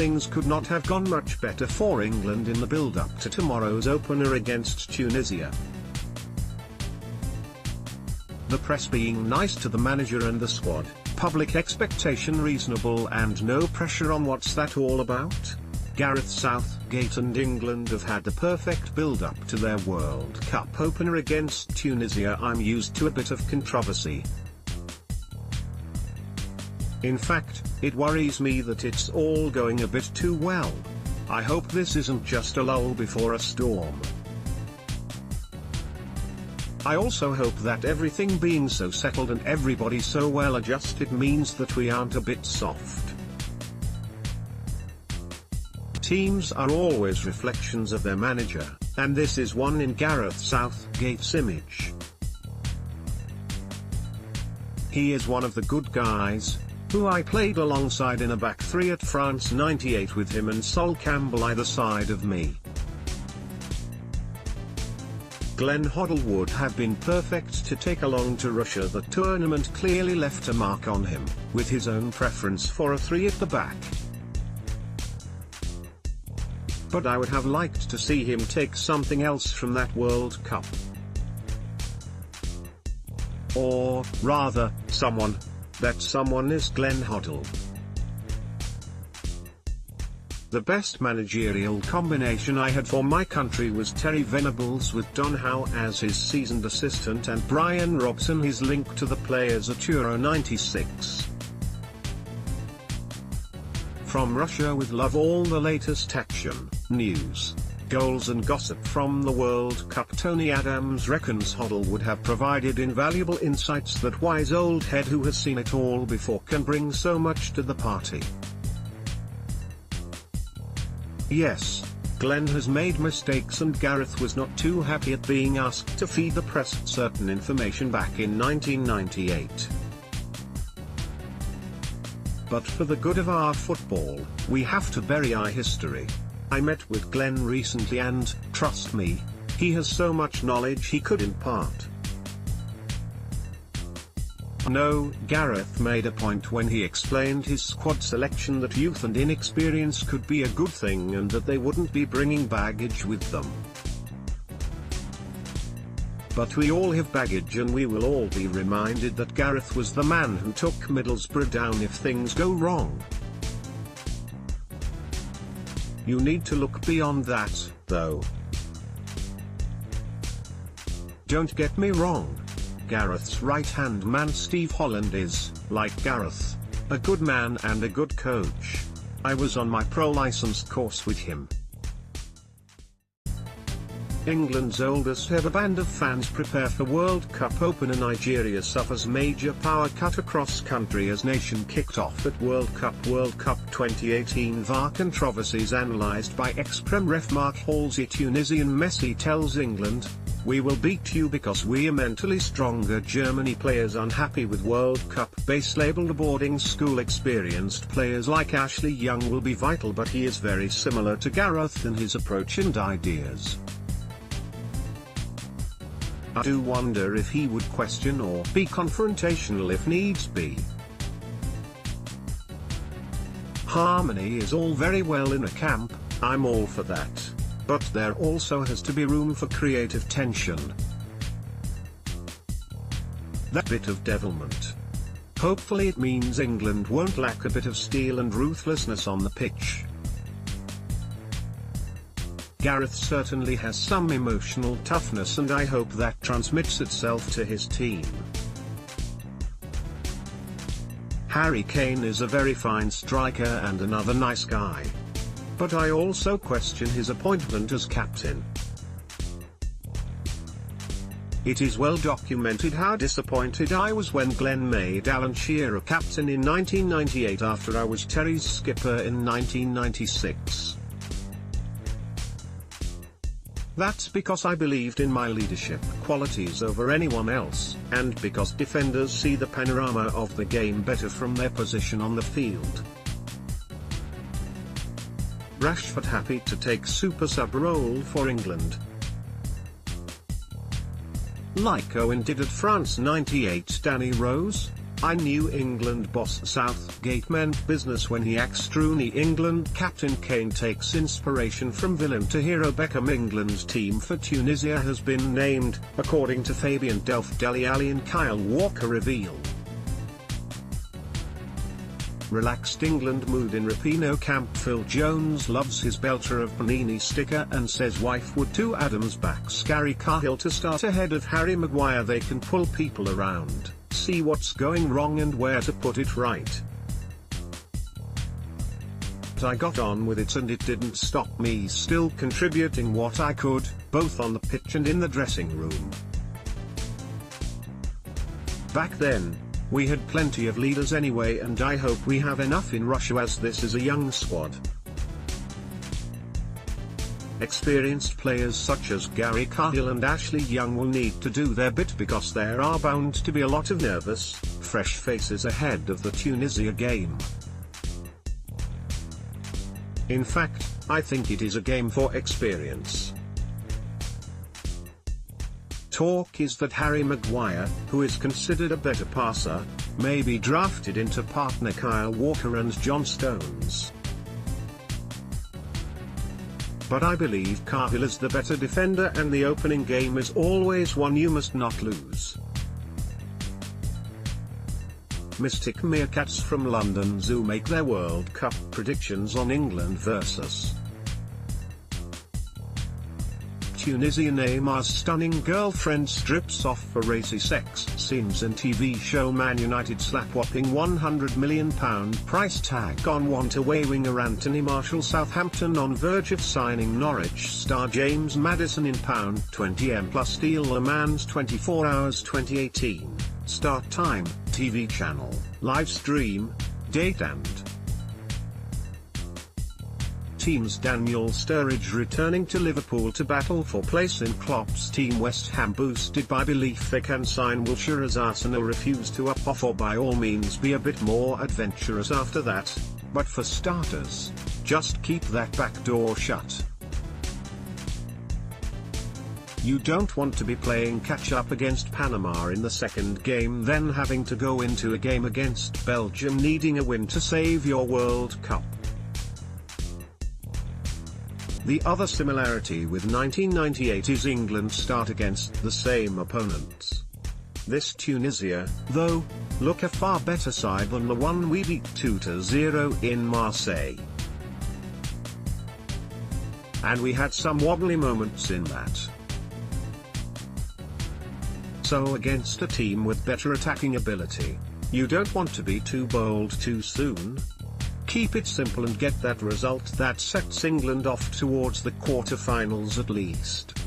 things could not have gone much better for England in the build-up to tomorrow's opener against Tunisia. The press being nice to the manager and the squad, public expectation reasonable and no pressure on. What's that all about? Gareth Southgate and England have had the perfect build-up to their World Cup opener against Tunisia. I'm used to a bit of controversy. In fact, it worries me that it's all going a bit too well. I hope this isn't just a lull before a storm. I also hope that everything being so settled and everybody so well adjusted means that we aren't a bit soft. Teams are always reflections of their manager, and this is one in Gareth Southgate's image. He is one of the good guys, who I played alongside in a back three at France '98 with him and Sol Campbell either side of me. Glenn Hoddle would have been perfect to take along to Russia. The tournament clearly left a mark on him, with his own preference for a three at the back. But I would have liked to see him take something else from that World Cup. Or, rather, someone. That someone is Glenn Hoddle. The best managerial combination I had for my country was Terry Venables with Don Howe as his seasoned assistant and Brian Robson his link to the players at Euro '96. From Russia with love, all the latest action, news, goals and gossip from the World Cup. Tony Adams reckons Hoddle would have provided invaluable insights that wise old head who has seen it all before can bring so much to the party. Yes, Glenn has made mistakes and Gareth was not too happy at being asked to feed the press certain information back in 1998. But for the good of our football, we have to bury our history. I met with Glenn recently and, trust me, he has so much knowledge he could impart. No, Gareth made a point when he explained his squad selection that youth and inexperience could be a good thing and that they wouldn't be bringing baggage with them. But we all have baggage and we will all be reminded that Gareth was the man who took Middlesbrough down if things go wrong. You need to look beyond that, though. Don't get me wrong. Gareth's right-hand man Steve Holland is, like Gareth, a good man and a good coach. I was on my pro license course with him. England's oldest ever band of fans prepare for World Cup opener. Nigeria suffers major power cut across country as nation kicked off at World Cup 2018. VAR controversies analysed by ex-Prem ref Mark Halsey. Tunisian Messi tells England, "We will beat you because we are mentally stronger." Germany players unhappy with World Cup base labelled boarding school. Experienced players like Ashley Young will be vital, but he is very similar to Gareth in his approach and ideas. I do wonder if he would question or be confrontational if needs be. Harmony is all very well in a camp, I'm all for that. But there also has to be room for creative tension. That bit of devilment. Hopefully it means England won't lack a bit of steel and ruthlessness on the pitch. Gareth certainly has some emotional toughness and I hope that transmits itself to his team. Harry Kane is a very fine striker and another nice guy. But I also question his appointment as captain. It is well documented how disappointed I was when Glenn made Alan Shearer captain in 1998 after I was Terry's skipper in 1996. That's because I believed in my leadership qualities over anyone else, and because defenders see the panorama of the game better from their position on the field. Rashford happy to take super sub role for England. Like Owen did at France '98. Danny Rose, I knew England boss Southgate meant business when he axed Tuni. England captain Kane takes inspiration from villain to hero Beckham. England's team for Tunisia has been named, according to Fabian Delph. Dele Alli and Kyle Walker reveal. Relaxed England mood in Rapinoe camp. Phil Jones loves his belter of Panini sticker and says wife would too. Adams backs Gary Cahill to start ahead of Harry Maguire. They can pull people around, see what's going wrong and where to put it right. I got on with it and it didn't stop me still contributing what I could, both on the pitch and in the dressing room. Back then, we had plenty of leaders anyway, and I hope we have enough in Russia as this is a young squad. Experienced players such as Gary Cahill and Ashley Young will need to do their bit because there are bound to be a lot of nervous, fresh faces ahead of the Tunisia game. In fact, I think it is a game for experience. Talk is that Harry Maguire, who is considered a better passer, may be drafted into partner Kyle Walker and John Stones. But I believe Cahill is the better defender and the opening game is always one you must not lose. Mystic Meerkats from London Zoo make their World Cup predictions on England vs. Tunisia. Neymar's stunning girlfriend strips off for racy sex scenes in TV show Man United slap whopping £100 million price tag on want away winger Anthony Martial. Southampton on verge of signing Norwich star James Maddison in £20m plus deal. Le Mans 24 Hours 2018, start time, TV channel, live stream, date and teams. Daniel Sturridge returning to Liverpool to battle for place in Klopp's team. West Ham boosted by belief they can sign Wilshere as Arsenal refuse to up off, or by all means be a bit more adventurous after that, but for starters, just keep that back door shut. You don't want to be playing catch-up against Panama in the second game, then having to go into a game against Belgium needing a win to save your World Cup. The other similarity with 1998 is England's start against the same opponents. This Tunisia, though, look a far better side than the one we beat 2-0 in Marseille. And we had some wobbly moments in that. So against a team with better attacking ability, you don't want to be too bold too soon. Keep it simple and get that result that sets England off towards the quarter-finals at least.